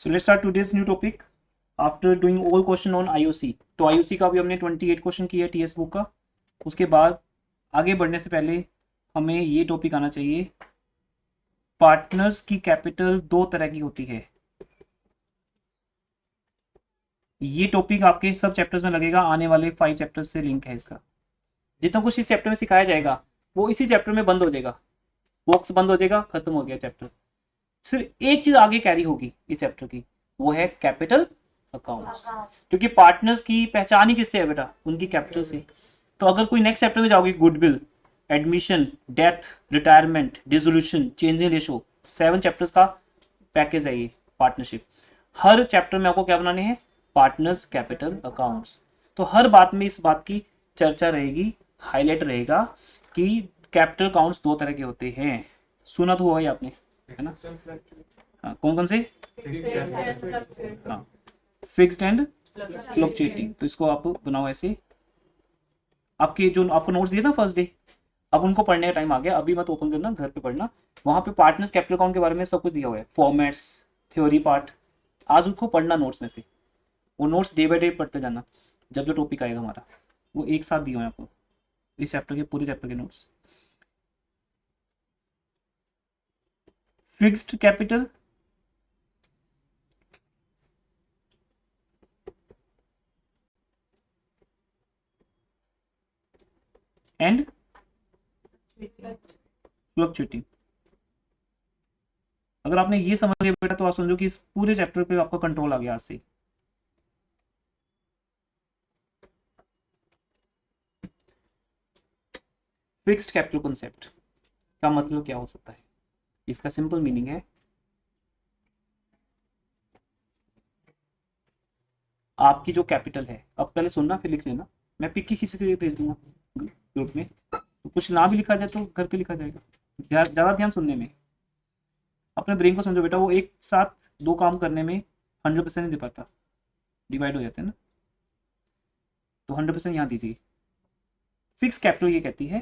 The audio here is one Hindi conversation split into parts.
So let's start today's new topic after doing all question on IOC. तो IOC का भी हमने 28 क्वेश्चन किया है TS बुक का. उसके बाद आगे बढ़ने से पहले हमें ये टॉपिक आना चाहिए. पार्टनर्स की कैपिटल दो तरह की होती है. ये टॉपिक आपके सब चैप्टर्स में लगेगा, आने वाले 5 चैप्टर्स से लिंक है इसका. जितना कुछ इस चैप्टर में सिखाया जाएगा वो इसी चैप्टर में बंद हो जाएगा. बॉक्स बंद हो जाएगा, खत्म हो गया चैप्टर. सिर्फ एक चीज आगे कैरी होगी इस चैप्टर की, वो है कैपिटल अकाउंट्स. क्योंकि पार्टनर्स की पहचान ही किससे है बेटा? उनकी कैपिटल से. तो अगर कोई नेक्स्ट चैप्टर में जाओगे, goodwill, admission, death, retirement, dissolution, change in ratio, 7 chapters का पैकेज है ये पार्टनरशिप. हर चैप्टर में आपको क्या बनाने हैं? Partners capital accounts. तो हर बात में इस बात की चर्चा रहेगी, हाईलाइट रहेगा कि कैपिटल अकाउंट्स दो तरह के होते हैं. सुना तो हुआ ही आपने, है ना? हाँ, कौन कौन से? हाँ, फिक्स्ड एंड फ्लक्चुएटिंग. तो इसको आप बनाओ ऐसे. आपके जो आपको नोट्स दिए था फर्स्ट डे, अब उनको पढ़ने का टाइम आ गया. अभी मत ओपन करना, घर पे पढ़ना. वहां पे पार्टनर्स कैपिटल अकाउंट के बारे में सब कुछ दिया हुआ है, फॉर्मेट्स, थ्योरी पार्ट. आज उनको पढ़ना नोट्स में से. वो नोट्स डे बाय डे पढ़ते जाना. जब जो टॉपिक आएगा हमारा वो एक साथ दिए हुए हैं आपको, इस चैप्टर के पूरे चैप्टर के notes. Fixed capital and fluctuating. अगर आपने ये समझ लिया बेटा तो आप समझो कि इस पूरे चैप्टर पे आपका कंट्रोल आ गया आज से. फिक्स्ड कैपिटल कॉन्सेप्ट का मतलब क्या हो सकता है? इसका सिंपल मीनिंग है, आपकी जो कैपिटल है, अब पहले सुनना फिर लिख लेना. मैं पिक ही किसी के लिए भेज दूंगा ग्रुप में, तो कुछ ना भी लिखा जाए तो घर पे लिखा जाएगा. ज्यादा ध्यान सुनने में. अपने ब्रेन को समझो बेटा, वो एक साथ दो काम करने में 100% नहीं दे पाता, डिवाइड हो जाते हैं ना. तो 100% यहाँ दीजिए. फिक्स कैपिटल ये कहती है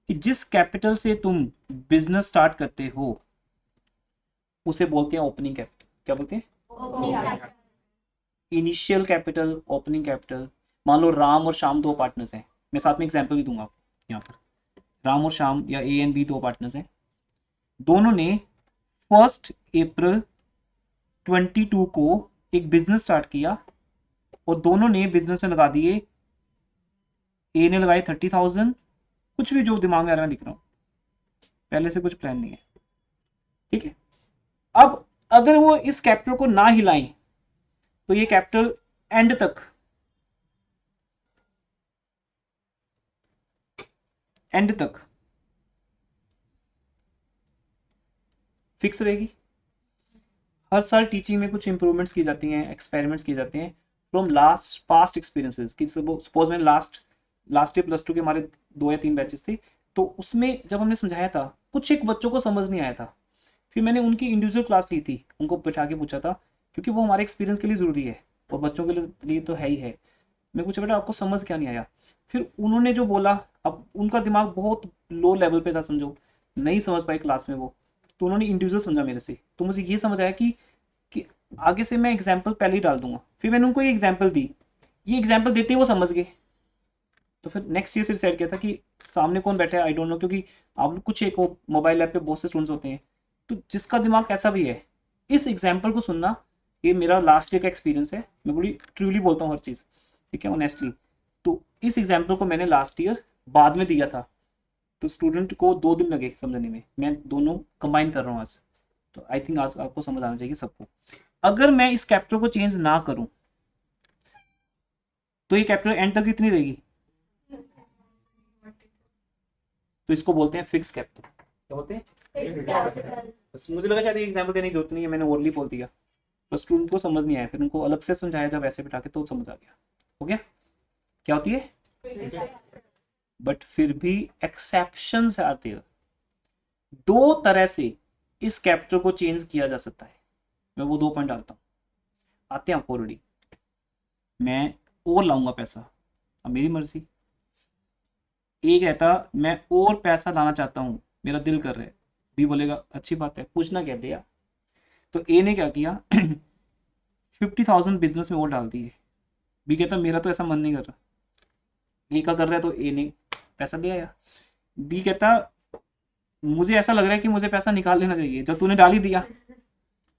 कि जिस कैपिटल से तुम बिजनेस स्टार्ट करते हो उसे बोलते हैं ओपनिंग कैपिटल. क्या बोलते हैं? Initial capital, opening capital. मान लो राम और श्याम दो पार्टनर्स हैं. मैं साथ में एग्जांपल भी दूंगा यहाँ पर. राम और श्याम या ए एंड बी दो पार्टनर्स हैं. दोनों ने 1 अप्रैल 22 को एक बिजनेस स्टार्ट किया और दोनों ने बिजनेस में लगा दिए. ए ने लगाए 30,000, कुछ भी जो दिमाग में आ रहा है लिख रहा हूं, पहले से कुछ प्लान नहीं है, ठीक है. अब अगर वो इस कैपिटल को ना हिलाएं तो ये कैपिटल एंड तक फिक्स रहेगी. हर साल टीचिंग में कुछ इंप्रूवमेंट्स की जाती हैं, एक्सपेरिमेंट्स किए जाते हैं फ्रॉम लास्ट पास्ट एक्सपीरियंसेस. कि सपोज में लास्ट ईयर +2 के हमारे 2 या 3 बैचेस थे, तो उसमें जब हमने समझाया था कुछ एक बच्चों को समझ नहीं आया था. फिर मैंने उनकी इंडिविजुअल क्लास ली थी, उनको बैठा के पूछा था, क्योंकि वो हमारे एक्सपीरियंस के लिए जरूरी है और बच्चों के लिए तो है ही है. मैं पूछा बेटा आपको समझ क्या नहीं आया? फिर उन्होंने जो बोला, अब उनका दिमाग बहुत लो लेवल पे था, समझो नहीं समझ पाए क्लास में वो. तो उन्होंने इंडिविजुअल समझा मेरे से, तो मुझे ये समझ आया कि आगे से मैं एग्जाम्पल पहले ही डाल दूंगा. फिर मैंने उनको ये एग्जाम्पल दी, ये एग्जाम्पल देते ही वो समझ गए. तो फिर नेक्स्ट ईयर से डिसाइड किया था कि सामने कौन बैठा है आई डोंट नो, क्योंकि आप कुछ एक मोबाइल ऐप पे बहुत से स्टूडेंट्स होते हैं, तो जिसका दिमाग ऐसा भी है, इस एग्जाम्पल को सुनना. ये मेरा लास्ट ईयर का एक्सपीरियंस है, मैं बड़ी ट्रूली बोलता हूँ हर चीज़, ठीक है, ऑनेस्टली. तो इस एग्जाम्पल को मैंने लास्ट ईयर बाद में दिया था, तो स्टूडेंट को 2 दिन लगे समझने में. मैं दोनों कंबाइन कर रहा हूँ आज, तो आई थिंक आज आपको समझ आना चाहिए सबको. अगर मैं इस कैपिटल को चेंज ना करूं तो ये कैपिटल एंड तक कितनी रहेगी? तो इसको बोलते हैं फिक्स कैपिटल. क्या बोलते हैं? बस मुझे लगा शायद एग्जांपल देने की जरूरत नहीं है, मैंने ओरली बोल दिया, तो स्टूडेंट को समझ नहीं आया, फिर उनको अलग से समझाया जब ऐसे बिठा के, तो समझ आ गया. हो गया? क्या होती है? बट फिर भी एक्सेप्शन आते हैं. 2 तरह से इस कैपिटल को चेंज किया जा सकता है. मैं वो 2 पॉइंट डालता हूं, आते हैं आपको ऑलरेडी. मैं और लाऊंगा पैसा, अब मेरी मर्जी. ए कहता मैं और पैसा लाना चाहता हूं, मेरा दिल कर रहा है. बी बोलेगा अच्छी बात है, पूछना क्या दिया. तो ए ने क्या किया 50,000 बिजनेस में वो डाल दिए। बी कहता मेरा तो ऐसा मन नहीं कर रहा। ए का कर रहा है तो ए ने पैसा दे आया। बी कहता मुझे ऐसा लग रहा है कि मुझे पैसा निकाल लेना चाहिए, जब तूने डाल ही दिया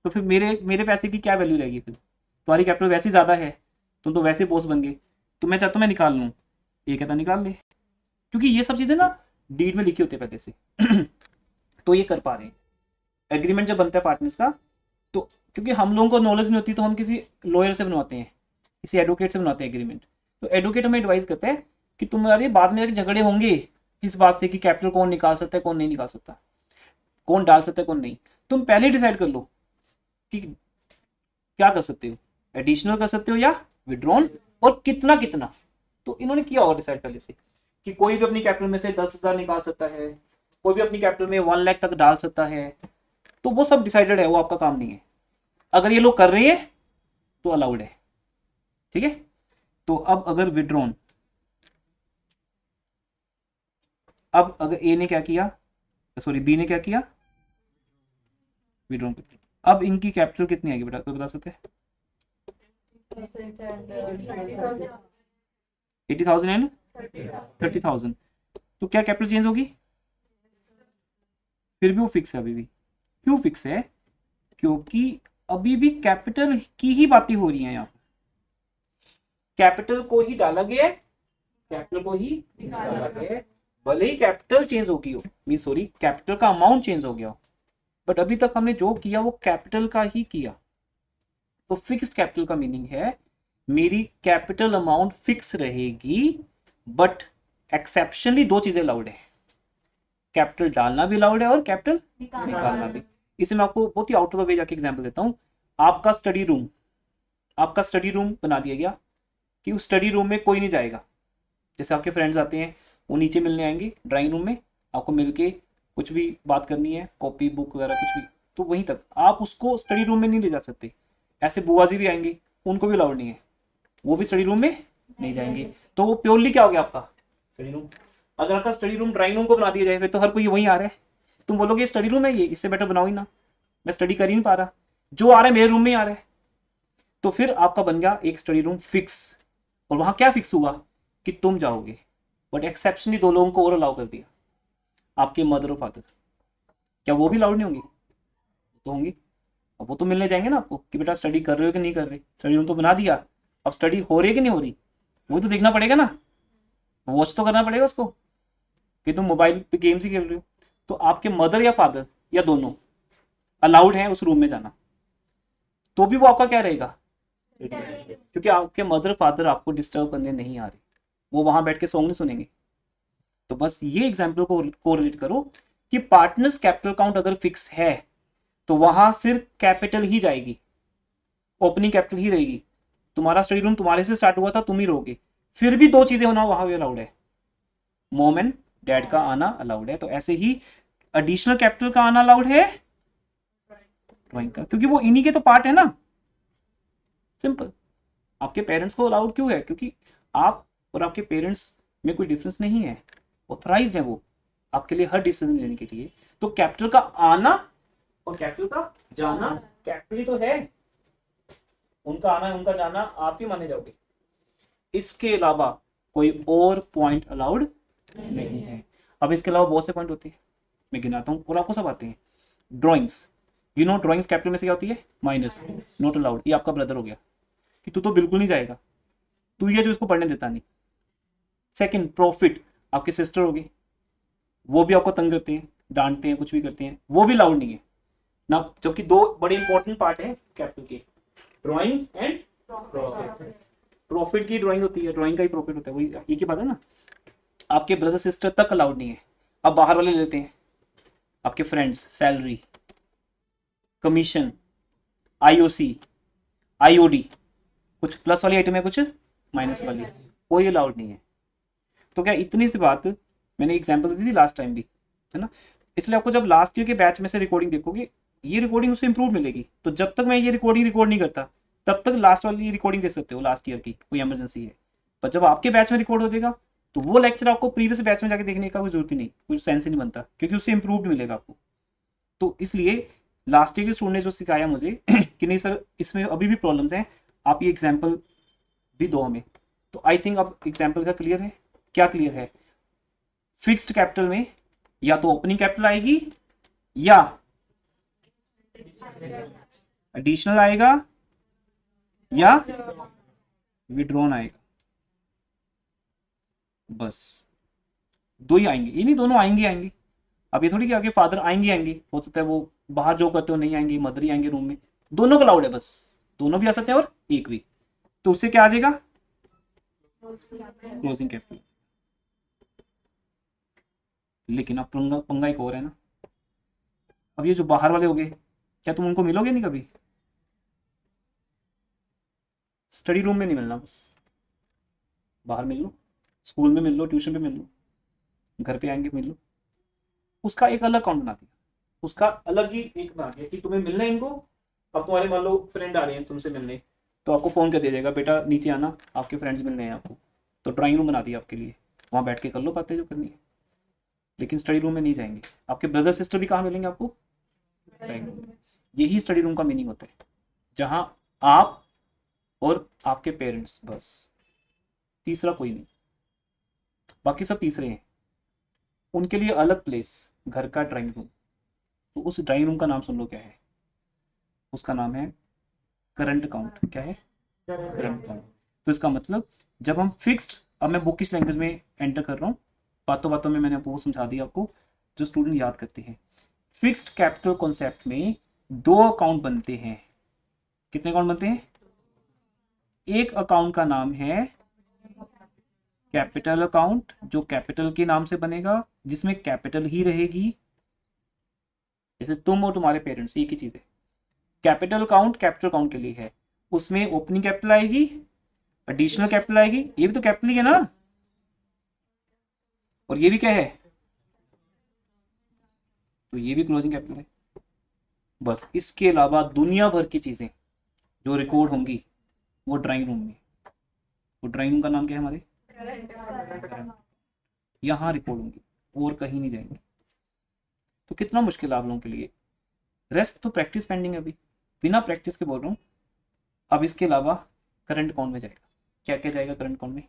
तो फिर मेरे मेरे पैसे की क्या वैल्यू रहेगी? फिर तुम्हारी कैपिटल वैसे ही ज्यादा है, तुम तो वैसे बॉस बन गए, तो मैं चाहता हूँ मैं निकाल लूँ। ये कहता निकाल ले, क्योंकि ये सब चीजें ना डीड में लिखी होती है पहले से। तो ये कर पा रहे हैं। एग्रीमेंट जब बनता है पार्टनर्स का, तो क्योंकि हम लोगों को नॉलेज नहीं होती तो हम किसी लॉयर से बनवाते हैं, किसी एडवोकेट से बनवाते हैं एग्रीमेंट। तो एडवोकेट हमें एडवाइस करता है कि तुम्हारे बाद में झगड़े होंगे इस बात से कि कैपिटल कौन निकाल सकता है कौन नहीं निकाल सकता, कौन डाल सकता है कौन नहीं। तुम पहले डिसाइड कर लो कि क्या कर सकते हो, एडिशनल कर सकते हो या विड्रॉन, और कितना कितना। तो इन्होंने किया होगा डिसाइड पहले से कि कोई भी अपनी कैपिटल में से 10,000 निकाल सकता है, कोई भी अपनी कैपिटल में 1 लाख तक डाल सकता है। तो वो सब डिसाइडेड है, वो आपका काम नहीं है। अगर ये लोग कर रहे हैं तो अलाउड है, ठीक है। तो अब अगर विड्रॉन, अब अगर ए ने क्या किया, सॉरी बी ने क्या किया, विड्रॉन। अब इनकी कैपिटल कितनी आएगी बेटा, तो बता सकते हैं? 80,000 एंड 30,000। तो क्या कैपिटल चेंज होगी? फिर भी वो फिक्स है अभी भी। क्यों फिक्स है? क्योंकि अभी भी कैपिटल की ही बातें हो रही हैं यहाँ। कैपिटल को ही डाला गया है, कैपिटल को ही डाला गया है, भले ही कैपिटल चेंज हो गई हो, मीन सॉरी कैपिटल का अमाउंट चेंज हो गया हो, बट अभी तक हमने जो किया वो कैपिटल का ही किया। तो फिक्स्ड कैपिटल का मीनिंग है मेरी कैपिटल अमाउंट फिक्स रहेगी, बट एक्सेप्शनली दो चीजें अलाउड है, कैपिटल डालना भी अलाउड है और कैपिटल निकालना भी। इसे मैं आपको बहुत ही आउट ऑफ द वे जाके एग्जांपल देता हूँ। आपका स्टडी रूम, आपका स्टडी रूम बना दिया गया कि उस स्टडी रूम में कोई नहीं जाएगा। जैसे आपके फ्रेंड्स आते हैं, वो नीचे मिलने आएंगे ड्राइंग रूम में, आपको मिलके कुछ भी बात करनी है, कॉपी बुक वगैरह कुछ भी, तो वहीं तक। आप उसको स्टडी रूम में नहीं ले जा सकते। ऐसे बुआ जी भी आएंगे, उनको भी अलाउड नहीं है, वो भी स्टडी रूम में नहीं जाएंगे। तो वो प्योरली क्या हो गया आपका स्टडी रूम। अगर आपका स्टडी रूम ड्राइंग रूम को बना दिया जाए फिर तो हर कोई वहीं आ रहा है, तुम बोलोगे स्टडी रूम है ये, इससे बेटर बनाओ ही ना, मैं स्टडी कर ही नहीं पा रहा, जो आ रहा है मेरे रूम में ही आ रहा है। तो फिर आपका बन गया एक स्टडी रूम फिक्स, और वहां क्या फिक्स हुआ कि तुम जाओगे, बट एक्सेप्शनली दो लोगों को और अलाउ कर दिया, आपके मदर और फादर। क्या वो भी अलाउड नहीं होंगे? तो होंगे। अब वो तो मिलने जाएंगे ना आपको कि बेटा स्टडी कर रहे हो कि नहीं कर रहे, स्टडी रूम तो बना दिया, अब स्टडी हो रही है कि नहीं हो रही, वो तो देखना पड़ेगा ना, वॉच तो करना पड़ेगा उसको कि तुम मोबाइल पे गेम्स ही खेल रहे हो। तो आपके मदर या फादर या दोनों अलाउड है उस रूम में जाना, तो भी वो आपका क्या रहेगा, क्योंकि आपके मदर फादर आपको डिस्टर्ब करने नहीं आ रहे, वो वहां बैठ के सॉन्ग नहीं सुनेंगे। तो बस ये एग्जाम्पल को कोरिलेट करो कि पार्टनर्स कैपिटल काउंट अगर फिक्स है तो वहां सिर्फ कैपिटल ही जाएगी, ओपनिंग कैपिटल ही रहेगी। तुम्हारा स्टडी रूम तुम्हारे से स्टार्ट हुआ था, तुम ही रहोगे, फिर भी दो चीजें होना वहां भी अलाउड है, मॉम एंड डैड का आना अलाउड है। तो ऐसे ही एडिशनल कैपिटल का आना अलाउड है ड्राइंग का, क्योंकि वो इन्हीं के तो पार्ट है ना, सिंपल। आपके पेरेंट्स को अलाउड क्यों है? क्योंकि आप और आपके पेरेंट्स में कोई डिफरेंस नहीं है, ऑथराइज्ड है वो आपके लिए हर डिसीजन लेने के लिए। तो कैपिटल का आना और कैपिटल का जाना कैपिटल तो है, उनका आना उनका जाना आप ही माने जाओगे, इसके अलावा कोई और पॉइंट अलाउड नहीं है। अब इसके अलावा बहुत से पॉइंट होते हैं, मैं गिनाता हूँ और आपको सब आते हैं। Drawings, you know drawings capital में से क्या होती है, माइनस, नॉट अलाउड। ये आपका ब्रदर हो गया कि तू तो बिल्कुल नहीं जाएगा, तू ये जो इसको पढ़ने देता नहीं। सेकंड, प्रॉफिट, आपके सिस्टर होगी, वो भी आपको तंग करते हैं, डांटते हैं, कुछ भी करते हैं, वो भी अलाउड नहीं है ना। जबकि दो बड़े इंपॉर्टेंट पार्ट है कैपिटल के, ड्रॉइंग्स एंड प्रॉफिट। प्रॉफिट की ड्राइंग होती है, ड्राइंग का ही प्रॉफिट होता है, वही एक ही बात है ना। आपके ब्रदर सिस्टर तक अलाउड नहीं है। अब बाहर वाले लेते हैं, आपके friends, salary, commission, IOC, IOD, कुछ प्लस वाली आइटम है, कुछ माइनस वाली, कोई अलाउड नहीं है। तो क्या इतनी सी बात मैंने एग्जांपल दी थी लास्ट टाइम भी, है ना। इसलिए आपको जब लास्ट ईयर के बैच में से रिकॉर्डिंग देखोगे, ये रिकॉर्डिंग उससे इंप्रूव मिलेगी। तो जब तक मैं ये रिकॉर्डिंग रिकॉर्ड नहीं करता तब तक लास्ट वाली रिकॉर्डिंग दे सकते हो, लास्ट ईयर की कोई इमरजेंसी है। पर जब आपके बैच में रिकॉर्ड हो जाएगा तो वो लेक्चर आपको प्रीवियस बैच में जाके देखने का कोई जरूरत ही नहीं, कोई सेंस ही नहीं बनता, क्योंकि उससे इंप्रूव्ड मिलेगा आपको। तो इसलिए लास्ट ईयर के स्टूडेंट ने जो सिखाया मुझे कि नहीं सर इसमें अभी भी प्रॉब्लम्स हैं, आप ये एग्जाम्पल भी दो हमें। तो आई थिंक अब एग्जाम्पल का क्लियर है। क्या क्लियर है? फिक्स्ड कैपिटल में या तो ओपनिंग कैपिटल आएगी या एडिशनल आएगा या विड्रॉन आएगा, बस दो ही आएंगे, ये नहीं दोनों आएंगे आएंगे। अब ये थोड़ी कि आपके फादर आएंगे आएंगे, हो सकता है वो बाहर जो करते हो नहीं आएंगे, मदर ही आएंगे रूम में, दोनों को अलाउड है, बस दोनों भी आ सकते हैं और एक भी। तो उससे क्या आ जाएगा? Closing capital. लेकिन अब पंगा पंगा एक और है ना, अब ये जो बाहर वाले हो गए, क्या तुम उनको मिलोगे नहीं कभी? स्टडी रूम में नहीं मिलना, बस बाहर मिल लो, स्कूल में मिल लो, ट्यूशन पे मिल लो, घर पे आएंगे मिल लो। उसका एक अलग अकाउंट बना दिया, उसका अलग ही एक बना दिया कि तुम्हें मिलना है इनको। अब तुम्हारे मान लो फ्रेंड आ रहे हैं तुमसे मिलने, तो आपको फोन कर दिया जाएगा, बेटा नीचे आना, आपके फ्रेंड्स मिलने हैं आपको। तो ड्राइंग रूम बना दिया आपके लिए, वहां बैठ के कर लो बातें जो करनी है, लेकिन स्टडी रूम में नहीं जाएंगे। आपके ब्रदर सिस्टर भी कहाँ मिलेंगे आपको? ड्राइंग रूम में। यही स्टडी रूम का मीनिंग होता है, जहां आप और आपके पेरेंट्स, बस तीसरा कोई नहीं, बाकी सब तीसरे हैं। उनके लिए अलग प्लेस, घर का ड्राइंग रूम। तो उस ड्राइंग रूम का नाम सुन लो क्या है, उसका नाम है करंट अकाउंट। क्या है? Current account. तो इसका मतलब जब हम फिक्स्ड, अब मैं बुकिश लैंग्वेज में एंटर कर रहा हूँ, बातों बातों में मैंने आपको वो समझा दिया आपको जो स्टूडेंट याद करते हैं। फिक्स्ड कैपिटल कॉन्सेप्ट में दो अकाउंट बनते हैं। कितने अकाउंट बनते हैं? एक अकाउंट का नाम है कैपिटल अकाउंट, जो कैपिटल के नाम से बनेगा, जिसमें कैपिटल ही रहेगी, जैसे तुम और तुम्हारे पेरेंट्स एक ही चीज है। कैपिटल अकाउंट कैपिटल अकाउंट के लिए है, उसमें ओपनिंग कैपिटल आएगी, एडिशनल कैपिटल आएगी, ये भी तो कैपिटल ही है ना, और ये भी क्या है? तो ये भी क्लोजिंग कैपिटल है। बस इसके अलावा दुनिया भर की चीजें जो रिकॉर्ड होंगी वो ड्राइंग रूम में। वो ड्राइंग रूम का नाम क्या है हमारे? यहाँ रिकॉर्ड होंगी और कहीं नहीं जाएंगे। तो कितना मुश्किल आप लोगों के लिए। रेस्ट तो प्रैक्टिस पेंडिंग है अभी, बिना प्रैक्टिस के बोल रहा हूँ। अब इसके अलावा करंट अकाउंट में जाएगा, क्या क्या जाएगा करंट अकाउंट में?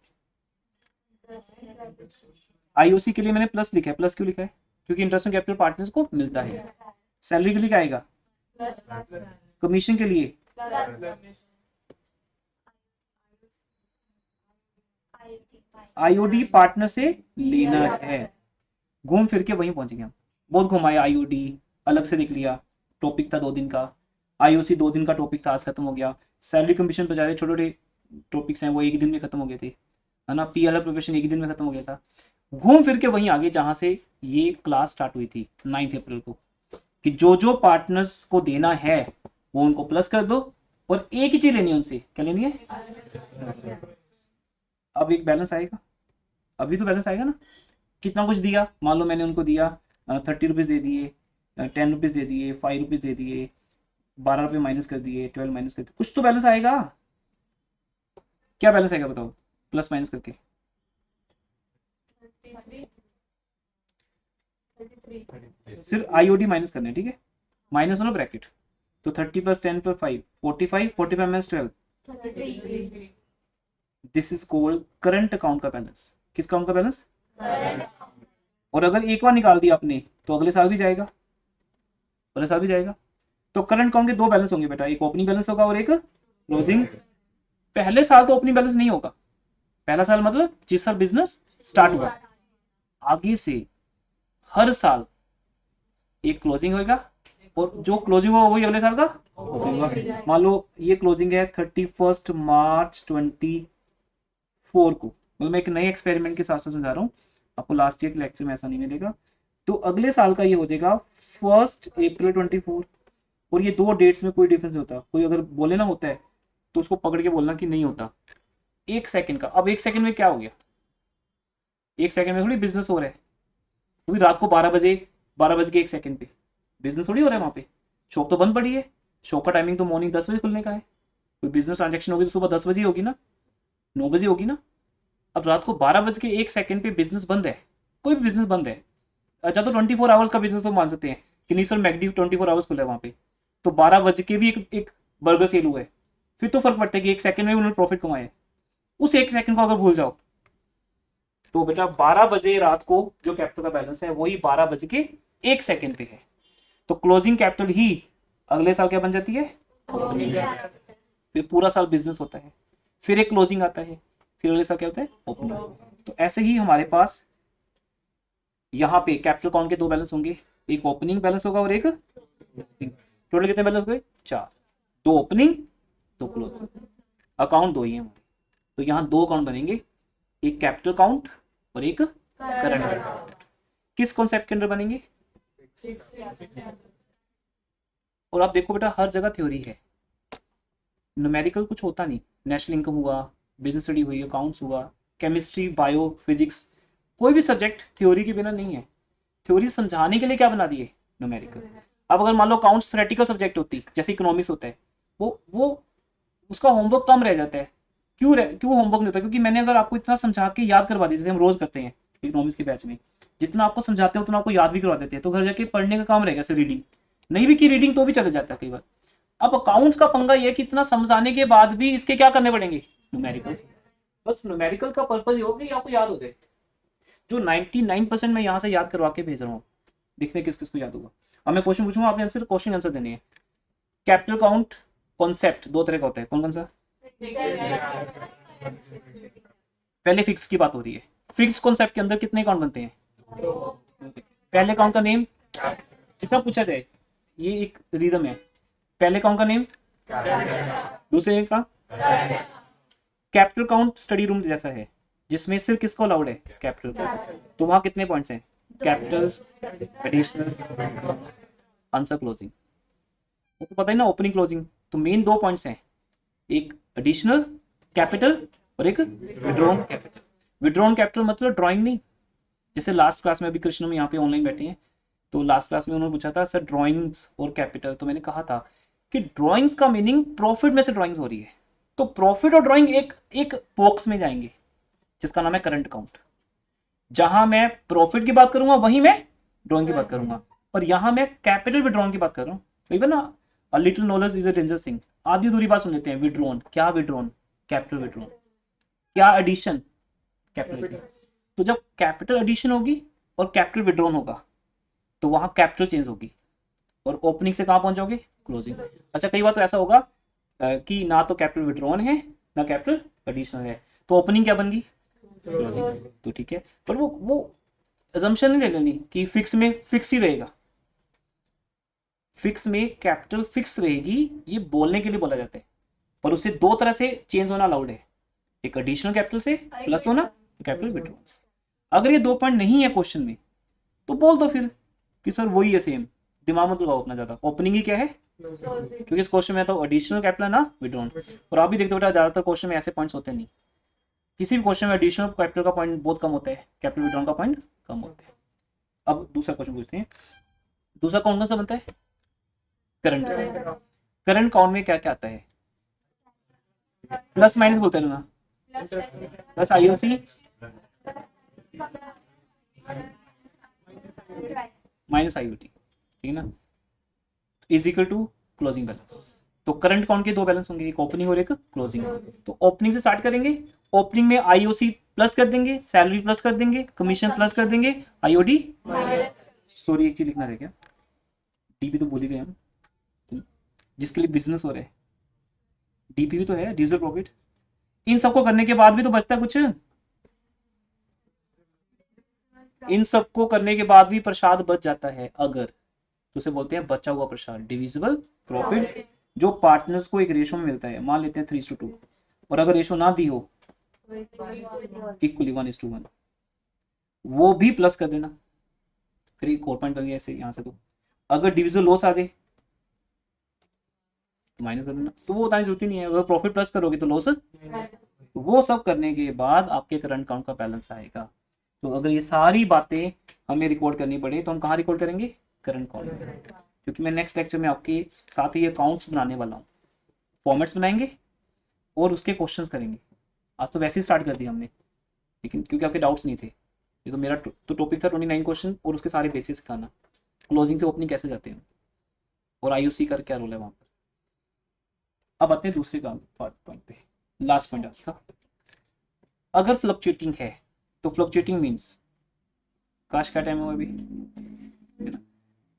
आईओसी के लिए मैंने प्लस लिखा है, प्लस क्यों लिखा है? क्योंकि इंटरेस्ट ऑन कैपिटल पार्टनर्स को मिलता है। सैलरी के लिए क्या आएगा? कमीशन के लिए आईओडी पार्टनर से लेना है। घूम फिर के वहीं पहुंचेंगे हम। बहुत घुमाए, आईओडी अलग से देख लिया, टॉपिक था 2 दिन का। आईओसी 2 दिन का टॉपिक था, आज खत्म हो गया। सैलरी कमीशन बेचारे छोटे छोटे टॉपिक्स हैं, वो एक दिन में खत्म हो गए थे, है ना। पीएलआर प्रोफेशन एक दिन में खत्म हो गया था। घूम फिर के वहीं आगे जहां से ये क्लास स्टार्ट हुई थी 9 अप्रैल को, कि जो जो पार्टनर्स को देना है वो उनको प्लस कर दो, और एक ही चीज लेनी है उनसे। क्या लेनी है? अब एक बैलेंस आएगा, अभी तो बैलेंस आएगा ना। कितना कुछ दिया, मान लो मैंने उनको दिया 30 रुपीज दे दिए, 10 रुपीज दे दिए, 5 रुपीज दे दिए, 12 रुपये माइनस कर दिए, 12 माइनस कर दिए, कुछ तो बैलेंस आएगा। क्या बैलेंस आएगा बताओ, प्लस माइनस करके? सिर्फ आईओडी माइनस करना है, ठीक है। माइनस हो ना ब्रैकेट, तो 30 + 10 + 5 45, 45 minus 12, this is called current account का बैलेंस। किस अकाउंट का बैलेंस? और अगर एक बार निकाल दिया आपने तो अगले साल भी जाएगा, अगले साल भी जाएगा। तो करंट अकाउंट के दो बैलेंस होंगे बेटा, एक ओपनिंग बैलेंस होगा और एक क्लोजिंग। पहले साल तो ओपनिंग बैलेंस नहीं होगा, पहला साल मतलब जिस साल बिजनेस स्टार्ट हुआ। आगे से हर साल एक क्लोजिंग होगा, और जो क्लोजिंग होगा वही अगले साल का ओपनिंग होगा। मान लो ये क्लोजिंग है 31 मार्च 24 को, मतलब मैं एक नए एक्सपेरिमेंट के साथ साथ समझा रहा हूँ आपको, लास्ट ईयर के लेक्चर में ऐसा नहीं मिलेगा। तो अगले साल का ये हो जाएगा 1 अप्रैल 24। और ये दो डेट्स में कोई डिफरेंस नहीं होता, कोई अगर बोले ना होता है तो उसको पकड़ के बोलना कि नहीं होता। 1 सेकंड का, अब 1 सेकंड में क्या हो गया? 1 सेकंड में थोड़ी बिजनेस हो रहा है, क्योंकि रात को 12 बजे, 12 बज के 1 सेकंड पे बिजनेस थोड़ी हो रहा है वहां पे। शॉप तो बंद पड़ी है, शॉप का टाइमिंग तो मॉर्निंग 10 बजे खुलने का है। कोई बिजनेस ट्रांजेक्शन होगी तो सुबह 10 बजे होगी ना, 9 बजे होगी ना। अब रात को 12 बज के 1 सेकंड पे बिजनेस बंद है, कोई भी बिजनेस बंद है। अच्छा, तो 24 आवर्स का बिजनेस तो मान सकते हैं इनिशियल मैकडी 24 आवर्स खुला है वहां पे, तो 12 बज के भी एक बर्गर सेल हुआ है, फिर तो फर्क पड़ता है कि एक सेकंड में उन्होंने प्रॉफिट कमाया है। उस एक सेकंड को अगर भूल जाओ तो बेटा 12 बजे रात को जो कैपिटल का बैलेंस है वही 12 बज के एक सेकंड पे है, तो क्लोजिंग कैपिटल ही अगले साल क्या बन जाती है, फिर पूरा साल बिजनेस होता है, फिर एक क्लोजिंग आता है, फिर अगले साल क्या होता है, ओपनिंग। तो ऐसे ही हमारे पास यहाँ पे कैपिटल अकाउंट के दो बैलेंस होंगे, एक ओपनिंग बैलेंस होगा और एक टोटल कितने बैलेंस हो गए, 4, दो ओपनिंग दो क्लोजिंग, अकाउंट दो ही है। तो यहाँ दो अकाउंट बनेंगे, एक कैपिटल अकाउंट और एक करंट अकाउंट। किस कॉन्सेप्ट के अंदर बनेंगे, और आप देखो बेटा हर जगह थ्योरी है, न्यूमेरिकल कुछ होता नहीं, नेशनल इनकम हुआ, बिजनेस स्टडी हुई, अकाउंट्स हुआ, केमिस्ट्री, बायो, फिजिक्स, कोई भी सब्जेक्ट थ्योरी के बिना नहीं है। थ्योरी समझाने के लिए क्या बना दिए, न्यूमेरिकल। अब अगर मान लो अकाउंट्स थ्योरेटिकल सब्जेक्ट होती जैसे इकोनॉमिक्स होता है, वो उसका होमवर्क कम रह जाता है। क्यों होमवर्क नहीं होता, क्योंकि मैंने अगर आपको इतना समझा के याद करवा दिया जैसे हम रोज करते हैं इकोनॉमिक्स के बैच में, जितना आपको समझाते हैं उतना आपको याद भी करवा देते हैं, तो घर जाके पढ़ने का काम रहेगा, जैसे रीडिंग नहीं भी की रीडिंग तो भी चले जाता है कई बार। अब अकाउंट्स का पंगा ये कि इतना समझाने के बाद भी इसके क्या करने पड़ेंगे, न्यूमेरिकल। बस न्यूमेरिकल का पर्पज ये हो कि आपको याद हो जाए, जो 99% मैं यहाँ से याद करवा के भेज रहा हूँ, देखते किस किस को याद होगा। अब मैं क्वेश्चन पूछूंगा, आपने आंसर क्वेश्चन आंसर देने हैं। कैपिटल अकाउंट कॉन्सेप्ट दो तरह का होता है, कौन कौन सा, पहले फिक्स की बात हो रही है, फिक्स कॉन्सेप्ट के अंदर कितने अकाउंट बनते हैं, पहले अकाउंट का नेम जितना पूछा जाए, ये एक रिदम है, पहले अकाउंट का नेम, दूसरे का कैपिटल अकाउंट स्टडी रूम जैसा है जिसमें सिर्फ किसको अलाउड है, कैपिटल, तो वहां कितने पॉइंट्स हैं, कैपिटल, एडिशनल, आंसर, क्लोजिंग, तो पता है ना, ओपनिंग क्लोजिंग, तो मेन दो पॉइंट्स हैं, एक एडिशनल कैपिटल और एक विड्रॉन कैपिटल। विड्रॉन कैपिटल मतलब ड्राइंग नहीं, जैसे लास्ट क्लास में अभी कृष्ण में यहाँ पे ऑनलाइन बैठे हैं, तो लास्ट क्लास में उन्होंने पूछा था सर ड्राइंग्स और कैपिटल, तो मैंने कहा था कि ड्राइंग्स का मीनिंग प्रॉफिट में से ड्राइंग्स हो रही है, तो प्रॉफिट और ड्राइंग एक एक बॉक्स में जाएंगे जिसका नाम है करंट अकाउंट। जहां मैं प्रॉफिट की बात करूंगा वहीं मैं ड्राइंग की बात करूंगा, और यहां मैं कैपिटल विड्रॉन की बात कर रहा हूँ। तो ना a little knowledge is a dangerous thing, आधी अधूरी बात सुन लेते हैं, विड्रॉन क्या, विड्रॉन कैपिटल विड्रॉन क्या, एडिशन कैपिटल। तो जब कैपिटल एडिशन होगी और कैपिटल विड्रॉन होगा तो वहां कैपिटल चेंज होगी, और ओपनिंग से कहां पहुंच जाओगे, क्लोजिंग। अच्छा कई बार तो ऐसा होगा कि ना तो कैपिटल विड्रॉन है ना कैपिटल एडिशनल है, तो ओपनिंग क्या बन गई, क्लोजिंग। तो ठीक है, पर वो अजम्पशन नहीं ले लेनी कि फिक्स में फिक्स ही रहेगा, फिक्स में कैपिटल फिक्स रहेगी, ये बोलने के लिए बोला जाता है, पर उसे दो तरह से चेंज होना अलाउड है, एक एडिशनल कैपिटल से प्लस होना, कैपिटल विड्रॉल। अगर ये दो पॉइंट नहीं है क्वेश्चन में तो बोल दो फिर कि सर वही है सेम, दिमाग मत लगाओ अपना ज्यादा, ओपनिंग ही क्या है, क्योंकि इस क्वेश्चन में तो एडिशनल कैपिटल ना विड्रॉन। और आप भी देखते हो बेटा ज्यादातर क्वेश्चन में ऐसे पॉइंट्स होते नहीं, किसी भी क्वेश्चन में एडिशनल कैपिटल का पॉइंट बहुत कम होता है, कैपिटल विड्रॉन का पॉइंट कम होता है। अब दूसरा क्वेश्चन पूछते हैं, दूसरा कौन कौन सा बनता है, करंट। करंट अकाउंट में क्या क्या आता है, प्लस माइनस बोलते हैं ना, प्लस आईओसी माइनस आईओटी, ठीक है ना, is equal to closing balance. तो करंट अकाउंट के दो बैलेंस होंगे, एक ओपनिंग और एक क्लोजिंग। तो ओपनिंग से स्टार्ट करेंगे, ओपनिंग में आईओसी प्लस कर देंगे, सैलरी प्लस कर देंगे, कमीशन प्लस कर देंगे, आईओडी, सॉरी एक चीज लिखना रह गया, डीपी तो भूल ही गए हम, जिसके लिए बिजनेस हो रहा है, डीपी भी तो है, डिविजिबल प्रॉफिट। इन सबको करने के बाद भी तो बचता कुछ, इन सबको करने के बाद भी प्रसाद बच जाता है अगर, तो उसे बोलते हैं बचा हुआ प्रसाद, डिविजिबल प्रॉफिट, जो पार्टनर्स को एक रेशो में मिलता है, मान लेते हैं 3:2, और अगर रेशो ना दी हो इक्वली 1:1, वो भी प्लस कर देना, फिर एक और पॉइंट बन गया ऐसे यहां से। तो अगर डिविजिबल लॉस आ जाए तो माइनस कर देना, तो वो बताने की जरूरत ही नहीं है, अगर प्रॉफिट प्लस करोगे तो लॉस, तो वो सब करने के बाद आपके करंट अकाउंट का बैलेंस आएगा। तो अगर ये सारी बातें हमें रिकॉर्ड करनी पड़े तो हम कहाँ रिकॉर्ड करेंगे, करंट अकाउंट में, क्योंकि मैं नेक्स्ट लेक्चर में आपके साथ ही अकाउंट्स बनाने वाला हूँ, फॉर्मेट्स बनाएंगे और उसके क्वेश्चंस करेंगे। आज तो वैसे ही स्टार्ट कर दिया हमने, लेकिन क्योंकि आपके डाउट्स नहीं थे, ये तो मेरा तो टॉपिक था 29 क्वेश्चन और उसके सारे बेसिस सिखाना, क्लोजिंग से ओपनिंग कैसे जाते हैं और आईओसी का क्या रोल है वहां पर। अब आते हैं दूसरे काम पॉइंट पे, लास्ट पॉइंट आज का। अगर फ्लक्चुएटिंग है तो फ्लक्चुएटिंग मीन्स, काश का टाइम हुआ अभी,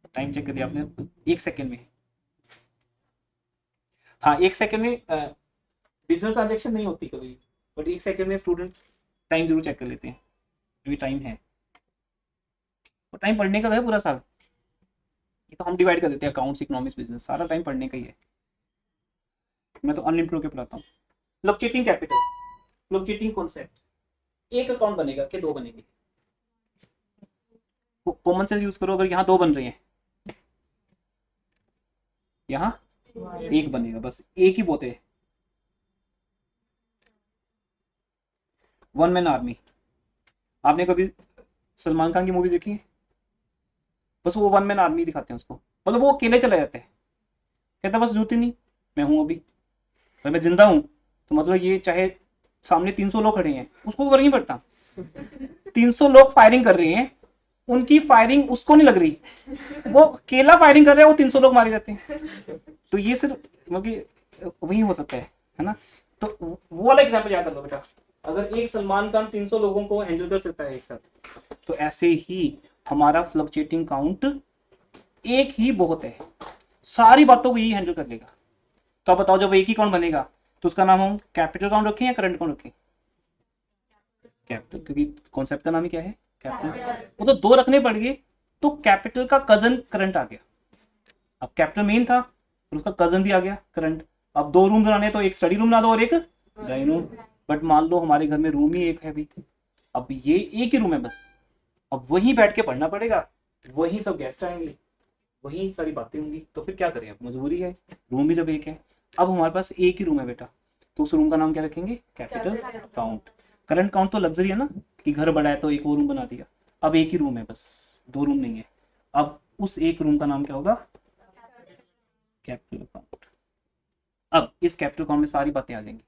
टाइम चेक कर दिया आपने, 1 सेकेंड में, हाँ 1 सेकेंड में बिजनेस ट्रांजेक्शन नहीं होती कभी, बट 1 सेकेंड में स्टूडेंट टाइम जरूर चेक कर लेते हैं, अभी टाइम है, और टाइम पढ़ने का है पूरा साल, ये तो हम डिवाइड कर देते हैं अकाउंट्स इकोनॉमिक्स बिजनेस, सारा टाइम पढ़ने का ही है, मैं तो अनलिमिटेड होकर पढ़ाता हूँ। फ्लक्चुएटिंग कैपिटल, फ्लक्चुएटिंग कॉन्सेप्ट, एक अकाउंट बनेगा कि दो बनेंगे, कॉमन सेंस यूज करो, अगर यहाँ दो बन रहे हैं, यहाँ एक बनेगा, बस एक ही बोते हैं। वन मैन आर्मी, आपने कभी सलमान खान की मूवी देखी है, बस वो वन मैन आर्मी दिखाते हैं उसको, मतलब वो अकेले चले जाते हैं, कहता बस जरूरत ही नहीं, मैं हूं अभी, अगर मैं जिंदा हूं तो मतलब ये चाहे सामने 300 लोग खड़े हैं उसको फर्क नहीं पड़ता, 300 लोग फायरिंग कर रहे हैं, उनकी फायरिंग उसको नहीं लग रही, वो अकेला फायरिंग कर रहे हैं, वो 300 लोग मारे जाते हैं, तो ये सिर्फ मतलब वही हो सकता है ना। तो वो वाला एग्जाम्पल याद रखो बेटा, अगर एक सलमान खान 300 लोगों को हैंडल कर सकता है एक साथ, तो ऐसे ही हमारा फ्लक्चुएटिंग काउंट एक ही बहुत है, सारी बातों को यही हैंडल कर लेगा। तो आप बताओ जब एक ही काउंट बनेगा तो उसका नाम हम कैपिटल काउंट रखें या करंट काउंट रखें, कैपिटल, क्योंकि कॉन्सेप्ट का नाम ही क्या है, कैपिटल, वो तो दो रखने पड़ गए, तो कैपिटल का कजन करंट आ गया, अब कैपिटल मेन था और उसका कजन भी आ गया करंट। अब 2 रूम बनाने तो एक स्टडी रूम बना दो और एक ड्राइंग रूम, बट मान लो हमारे घर में रूम ही एक है भी, अब ये एक ही रूम है बस, अब वहीं बैठ के पढ़ना पड़ेगा, वहीं सब गेस्ट आएंगे, वहीं सारी बातें होंगी, तो फिर क्या करें, अब मजबूरी है, रूम भी जब एक है। अब हमारे पास एक ही रूम है बेटा, तो उस रूम का नाम क्या रखेंगे, कैपिटल काउंट। करंट काउंट तो लग्जरी है ना, कि घर बड़ा है तो एक और रूम बना दिया, अब एक ही रूम है बस, 2 रूम नहीं है, अब उस एक रूम का नाम क्या होगा, कैपिटल काउंट। अब इस कैपिटल काउंट में सारी बातें आ जाएंगी,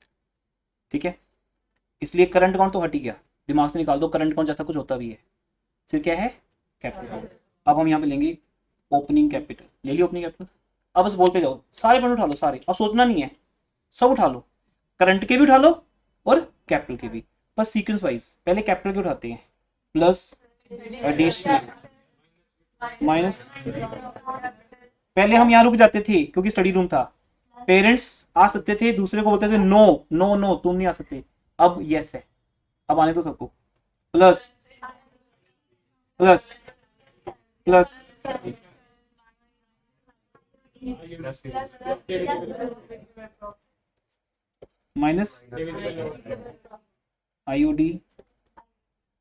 ठीक है, इसलिए करंट काउंट तो हट ही गया, दिमाग से निकाल दो, करंट काउंट जैसा कुछ होता भी है, फिर क्या है, कैपिटल काउंट। अब हम यहाँ पे लेंगे ओपनिंग कैपिटल, ले लिया ओपनिंग कैपिटल, अब बस बोलते जाओ, सारे पॉइंट उठा लो सारे, अब सोचना नहीं है, सब उठा लो, करंट के भी उठा लो और कैपिटल के भी, बस सीक्वेंस वाइज, पहले कैपिटल के उठाते हैं, प्लस एडिशनल माइनस, पहले हम यहाँ रुक जाते थे क्योंकि स्टडी रूम था, पेरेंट्स आ सकते थे, दूसरे को बोलते थे नो नो नो तुम नहीं आ सकते, अब यस है, अब आने दो सबको, plus plus plus minus IOD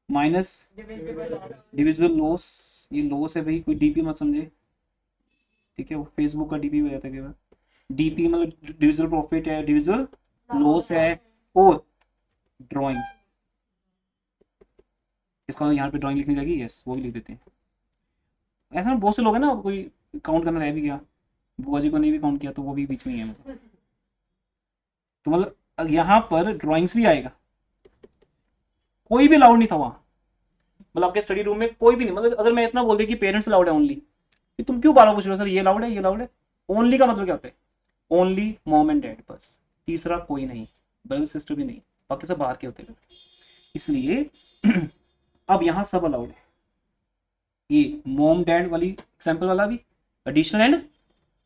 minus divisible loss, ये लॉस है भाई, कोई डीपी मत समझे, ठीक है, वो फेसबुक का डीपी हो जाता है, डीपी मतलब डिविजिबल प्रॉफिट है, डिविजिबल लॉस है, और ड्राइंग, इसका यहाँ पे ड्राइंग लिखनी जाएगी, यस वो भी लिख देते हैं, ऐसा ना बहुत से लोग हैं ना, कोई काउंट करना रह भी गया, बुआ जी को नहीं भी काउंट किया तो वो भी बीच में ही है, तो मतलब यहाँ पर ड्राइंग्स भी आएगा, कोई भी अलाउड नहीं था वहां, मतलब आपके स्टडी रूम में कोई भी नहीं, मतलब अगर मैं इतना बोल दिया कि पेरेंट्स अलाउड है ओनली, तुम क्यों बारह पूछ रहे हो सर, ये अलाउड है ये अलाउड है, ओनली का मतलब क्या होता है, ओनली मॉम एंड डैड, बस, तीसरा कोई नहीं, ब्रदर सिस्टर भी नहीं, बाकी सब बाहर के होते हैं, इसलिए अब यहाँ सब अलाउड है, ये मॉम डैड वाली एग्जाम्पल वाला भी, एडिशनल एंड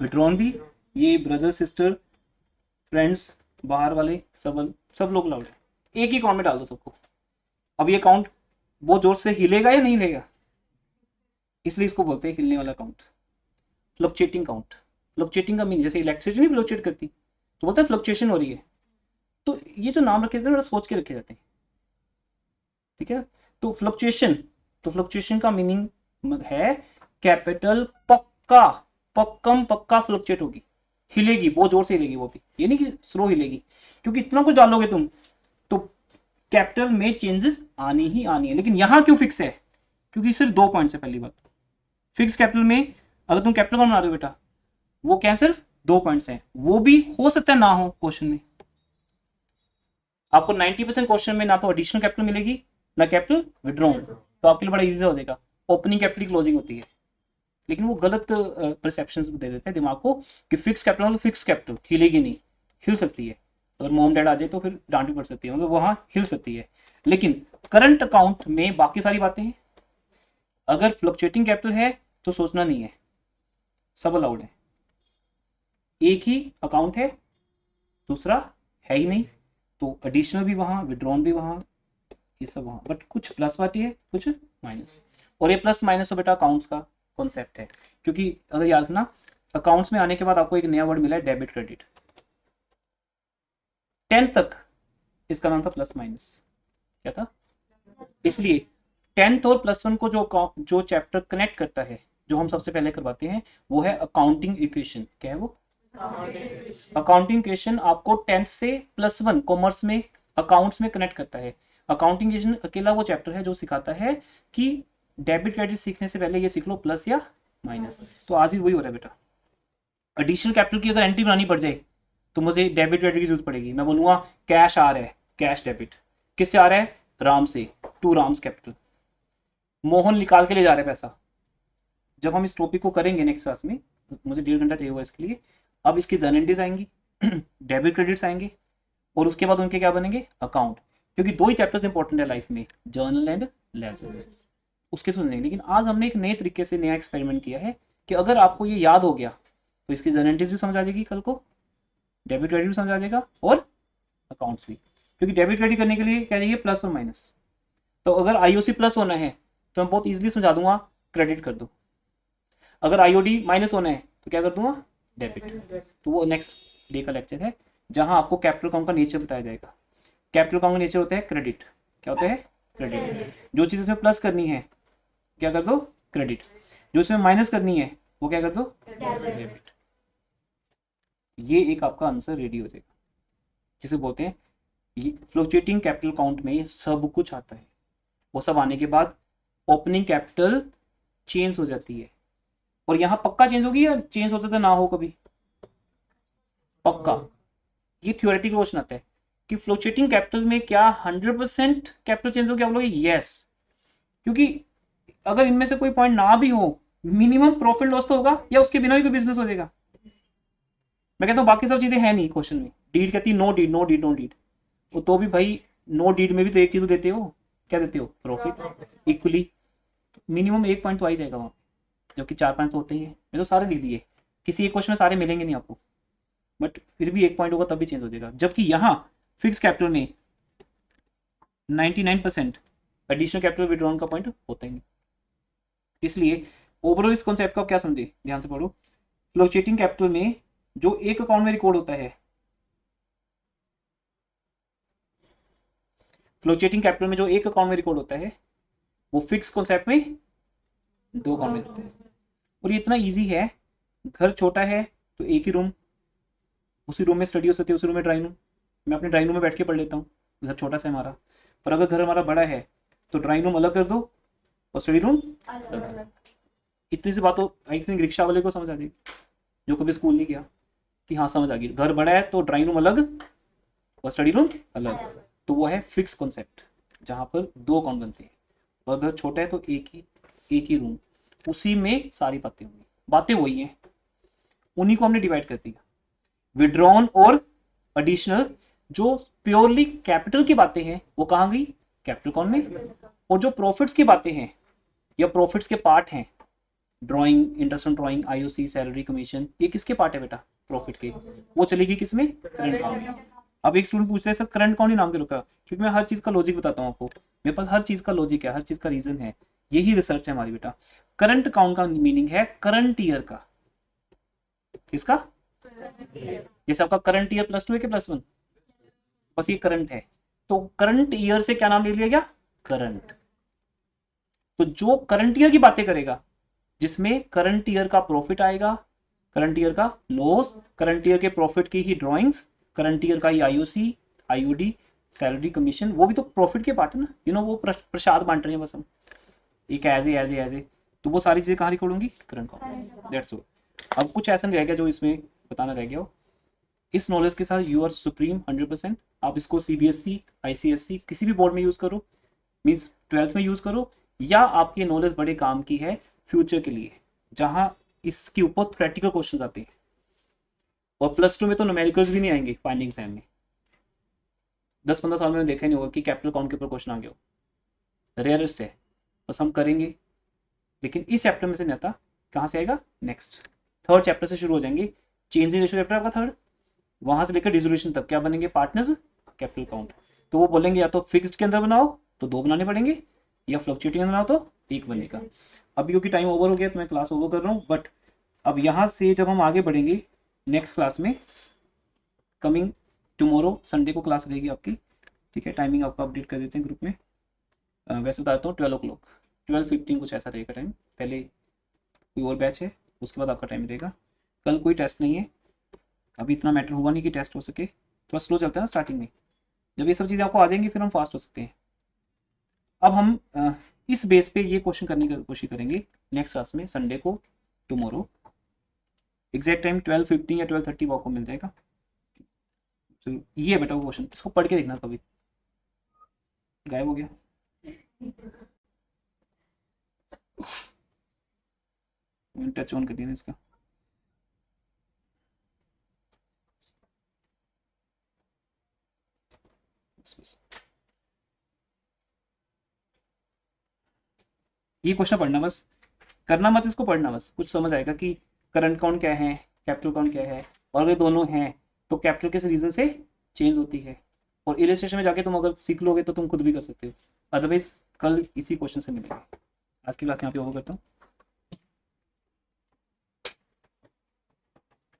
विड्रॉन भी, ये ब्रदर सिस्टर फ्रेंड्स बाहर वाले सब लोग अलाउड है, एक ही अकाउंट में डाल दो सबको। अब ये अकाउंट बहुत जोर से हिलेगा या नहीं हिलेगा, इसलिए इसको बोलते हैं हिलने वाला अकाउंट, फ्लक्चुएटिंग काउंट। फ्लक्चुएटिंग का मीन, जैसे इलेक्ट्रिसिटी नहीं फ्लक्चुएट करती, तो बोलते हैं फ्लक्चुएशन हो रही है, तो ये जो नाम रखे जाते हैं सोच के रखे जाते हैं, ठीक है, तो फ्लक्चुएशन का मीनिंग है कैपिटल पक्का पक्का फ्लक्चुएट होगी, हिलेगी, बहुत जोर से हिलेगी, वो भी ये नहीं कि स्लो हिलेगी, क्योंकि इतना कुछ डालोगे तुम तो कैपिटल में चेंजेस आनी ही आनी है, लेकिन यहां क्यों फिक्स है, क्योंकि सिर्फ 2 पॉइंट्स है, पहली बात फिक्स कैपिटल में, अगर तुम कैपिटल कौन बना रहे हो बेटा, वो क्या सिर्फ 2 पॉइंट्स है, वो भी हो सकता है ना हो क्वेश्चन में, आपको 90% क्वेश्चन में ना तो एडिशनल कैपिटल मिलेगी ना कैपिटल विड्रॉन, तो आपके लिए बड़ा इजी हो जाएगा, ओपनिंग कैपिटल की क्लोजिंग होती है, लेकिन वो गलत परसेप्शन दे देते हैं दिमाग को कि फिक्स कैपिटल मतलब फिक्स कैपिटल हिलेगी नहीं, हिल सकती है, अगर मॉम डैड आ जाए तो फिर डांट भी पड़ सकती है, मतलब वहां हिल सकती है। लेकिन करंट अकाउंट में बाकी सारी बातें हैं, अगर फ्लक्चुएटिंग कैपिटल है तो सोचना नहीं है, सब अलाउड है, एक ही अकाउंट है, दूसरा है ही नहीं, तो एडिशनल भी वहां, विड्रॉन भी वहां, ये सब वहां, बट कुछ प्लस बाती है कुछ माइनस। और ये प्लस माइनस तो बेटा अकाउंट्स का कॉन्सेप्ट है, क्योंकि अगर याद रखना अकाउंट्स में आने के बाद आपको एक नया वर्ड मिला है डेबिट क्रेडिट। 10 तक इसका नाम था प्लस माइनस, क्या था, इसलिए 10th और +1 को जो चैप्टर कनेक्ट करता है, जो हम सबसे पहले करवाते हैं, वो है अकाउंटिंग इक्वेशन। क्या है वो? अकाउंटिंग इक्वेशन आपको 10th से +1 कॉमर्स में अकाउंट्स में कनेक्ट करता है। अकाउंटिंग इक्वेशन अकेला वो चैप्टर है जो सिखाता है कि डेबिट क्रेडिट सीखने से पहले ये सीख लो प्लस या माइनस। तो आज ही वही हो रहा है बेटा, एडिशनल कैपिटल की अगर एंट्री बनानी पड़ जाए तो मुझे डेबिट क्रेडिट की जरूरत पड़ेगी। मैं बोलूंगा कैश आ रहा है, कैश डेबिट किससे आ रहा है, राम से, टू राम्स कैपिटल, मोहन निकाल के ले जा रहा है पैसा। जब हम इस टॉपिक को करेंगे नेक्स्ट क्लास में, मुझे 1.5 घंटा चाहिए होगा इसके लिए, अब इसकी जर्नल एंट्रीज आएंगी डेबिट क्रेडिट्स आएंगे, और उसके बाद उनके क्या बनेंगे, अकाउंट, क्योंकि दो ही चैप्टर्स इंपॉर्टेंट है लाइफ में, जर्नल एंड लेजर, उसके थ्रू नहीं। लेकिन आज हमने एक नए तरीके से नया एक्सपेरिमेंट किया है कि अगर आपको ये याद हो गया तो इसकी जर्नल एंट्रीज भी समझ आ जाएगी, कल को डेबिट क्रेडिट भी समझ आ जाएगा और अकाउंट्स भी, क्योंकि डेबिट क्रेडिट करने के लिए क्या चाहिए, प्लस और माइनस। तो अगर आईओसी प्लस होना है तो मैं बहुत इजीली समझा दूंगा, क्रेडिट कर दो। अगर आईओडी माइनस होना है तो क्या कर दूंगा, डेबिट। तो वो नेक्स्ट डे का लेक्चर है जहां आपको कैपिटल अकाउंट का नेचर बताया जाएगा। कैपिटल अकाउंट का नेचर होता है क्रेडिट, क्या होता है, क्रेडिट। जो चीज इसमें प्लस करनी है क्या कर दो, क्रेडिट, जो इसमें माइनस करनी है वो क्या कर दो, डेबिट। ये एक आपका आंसर रेडी हो जाएगा, जिसे बोलते हैं फ्लक्चुएटिंग कैपिटल अकाउंट में सब कुछ आता है। वो सब आने के बाद ओपनिंग कैपिटल चेंज हो जाती है, और यहां पक्का चेंज होगी या चेंज हो सकता ना हो कभी, पक्का। ये थ्योरेटिकल क्वेश्चन आता है कि फ्लक्चुएटिंग कैपिटल में क्या 100% कैपिटल चेंज हो गया, आप लोग यस, क्योंकि अगर इनमें से कोई पॉइंट ना भी हो, मिनिमम प्रॉफिट लॉस तो होगा, या उसके बिना भी कोई बिजनेस हो जाएगा। मैं कहता हूँ बाकी सब चीजें है नहीं क्वेश्चन में, डीड कहती है no deed no deed no deed, तो भी भाई नो डीड में भी तो एक चीज देते हो, क्या देते हो, प्रॉफिट इक्वली, मिनिमम एक पॉइंट तो आ ही जाएगा वहां, जबकि 4-5 तो होते ही है। मैं तो सारे लिख दिए, किसी एक क्वेश्चन में सारे मिलेंगे नहीं आपको, बट फिर भी एक पॉइंट होगा तब भी चेंज हो जाएगा। जबकि यहाँ फिक्स कैपिटल में 99% एडिशनल कैपिटल विड्रॉन का पॉइंट होता ही नहीं। इसलिए ओवरऑल इस कॉन्सेप्ट को आप क्या समझे, ध्यान से पढ़ो। फ्लक्चुएटिंग कैपिटल में जो एक अकाउंट में रिकॉर्ड होता है, फ्लक्चुएटिंग कैपिटल में जो एक अकाउंट में रिकॉर्ड होता है, वो फिक्स कॉन्सेप्ट में 2 अकाउंट में होते हैं। और ये इतना इजी है, घर छोटा है तो एक ही रूम, उसी रूम में स्टडी हो सकती है, उसी रूम में ड्राइंग रूम, मैं अपने ड्राइंग रूम में बैठ के पढ़ लेता हूँ, घर छोटा सा है हमारा। पर अगर घर हमारा बड़ा है तो ड्राइंग रूम अलग कर दो और स्टडी रूम अलग। इतनी सी बात तो आई थिंक रिक्शा वाले को समझ आ जाएगी, जो कभी स्कूल नहीं किया, कि हाँ समझ आ गई, घर बड़ा है तो ड्राइंग रूम अलग और स्टडी रूम अलग, तो वो है फिक्स कॉन्सेप्ट, जहाँ पर 2 अकाउंट बनते हैं। और घर छोटा है तो एक ही रूम, उसी में सारी बातें होंगी, बातें वही हैं, उन्हीं को हमने डिवाइड कर दिया। विड्रॉन और एडिशनल जो प्योरली कैपिटल की बातें हैं वो कहाँ गई, कैपिटल अकाउंट में। और जो प्रॉफिट्स की बातें हैं या प्रॉफिट्स के पार्ट हैं, drawing, interest on drawing, IOC, salary, commission, ये किसके पार्ट है बेटा, प्रॉफिट के, वो चलेगी किसमें, करंट अकाउंट में। अब एक स्टूडेंट पूछ रहे हैं सर करंट अकाउंट ही नाम क्यों रखा, क्योंकि मैं हर चीज का लॉजिक बताता हूँ आपको, मेरे पास हर चीज का लॉजिक है, हर चीज का रीजन है, यही रिसर्च है हमारी बेटा। करंट अकाउंट का मीनिंग है करंट ईयर का, किसका, जैसे आपका करंट ईयर +2 है कि +1, बस ये करंट है, तो करंट ईयर से क्या नाम ले लिया गया, करंट। तो जो करंट ईयर की बातें करेगा, जिसमें करंट ईयर का प्रॉफिट आएगा, करंट ईयर का लॉस, करंट ईयर के प्रॉफिट की ही ड्राइंग्स, करंट ईयर का ही आईओसी, आईओडी, सैलरी, कमीशन, वो भी तो प्रॉफिट के पार्ट है ना, वो प्रसाद बांट रहे हैं बस हम, एक एज ए, तो वो सारी चीजें कहाँ रिकॉर्ड होंगी, करंट अकाउंट, दैट्स ऑल। अब कुछ ऐसा नहीं रह गया जो इसमें बताना रह गया हो। इस नॉलेज के साथ यू आर सुप्रीम 100%। आप इसको सीबीएसई, आईसीएसई किसी भी बोर्ड में यूज करो, मीन्स 12th में यूज करो, या आपकी नॉलेज बड़े काम की है फ्यूचर के लिए। जहां इसके ऊपर प्रैक्टिकल क्वेश्चन आते हैं। और प्लस टू में तो न्यूमेरिकल्स भी नहीं आएंगे फाइनल एग्जाम में। 10-15 साल में देखा ही नहीं होगा कि कैपिटल काउंट के ऊपर क्वेश्चन आ गया हो, रेयरेस्ट है। बस हम करेंगे, लेकिन इस चैप्टर में से नहीं आता। कहाँ से आएगा? नेक्स्ट थर्ड चैप्टर से शुरू हो जाएंगे। चेंज इन रेशियो चैप्टर आपका थर्ड, वहां से लेकर डिसोल्यूशन तक क्या बनेंगे? Partners, capital count. तो वो बोलेंगे या तो फिक्स्ड के अंदर बनाओ तो 2 बनाने पड़ेंगे, या फ्लक्चुएटिंग बनाओ तो 1 बनेगा। अभी क्योंकि टाइम ओवर हो गया तो मैं क्लास ओवर कर रहा हूँ, बट अब यहाँ से जब हम आगे बढ़ेंगे नेक्स्ट क्लास में, कमिंग टुमारो संडे को क्लास रहेगी आपकी, ठीक है। टाइमिंग आपको अपडेट कर देते हैं ग्रुप में। वैसे बताता हूँ 12 o'clock, 12:15 कुछ ऐसा रहेगा टाइम। पहले कोई और बैच है, उसके बाद आपका टाइम रहेगा। कल कोई टेस्ट नहीं है, अभी इतना मैटर हुआ नहीं कि टेस्ट हो सके, थोड़ा स्लो चलता है ना स्टार्टिंग में। जब ये सब चीज़ें आपको आ जाएंगी फिर हम फास्ट हो सकते हैं। अब हम इस बेस पे ये क्वेश्चन करने की कोशिश करेंगे नेक्स्ट क्लास में संडे को, टुमारो। एग्जैक्ट टाइम 12:15 या 12:30 आपको मिल जाएगा। तो ये है बेटा वो क्वेश्चन, इसको पढ़ के देखना कभी। गायब हो गया। टच ऑन कर दिया इसका। बस ये क्वेश्चन पढ़ना, बस करना मत इसको, पढ़ना बस, कुछ समझ आएगा कि करंट काउंट क्या है, कैपिटल काउंट क्या है, और अगर दोनों हैं तो कैपिटल किस रीजन से चेंज होती है। और इलस्ट्रेशन में जाके तुम अगर सीख लोगे तो तुम खुद भी कर सकते हो। अदरवाइज कल इसी क्वेश्चन से मिलेंगे। आज की क्लास यहाँ पे ओवर करता हूँ।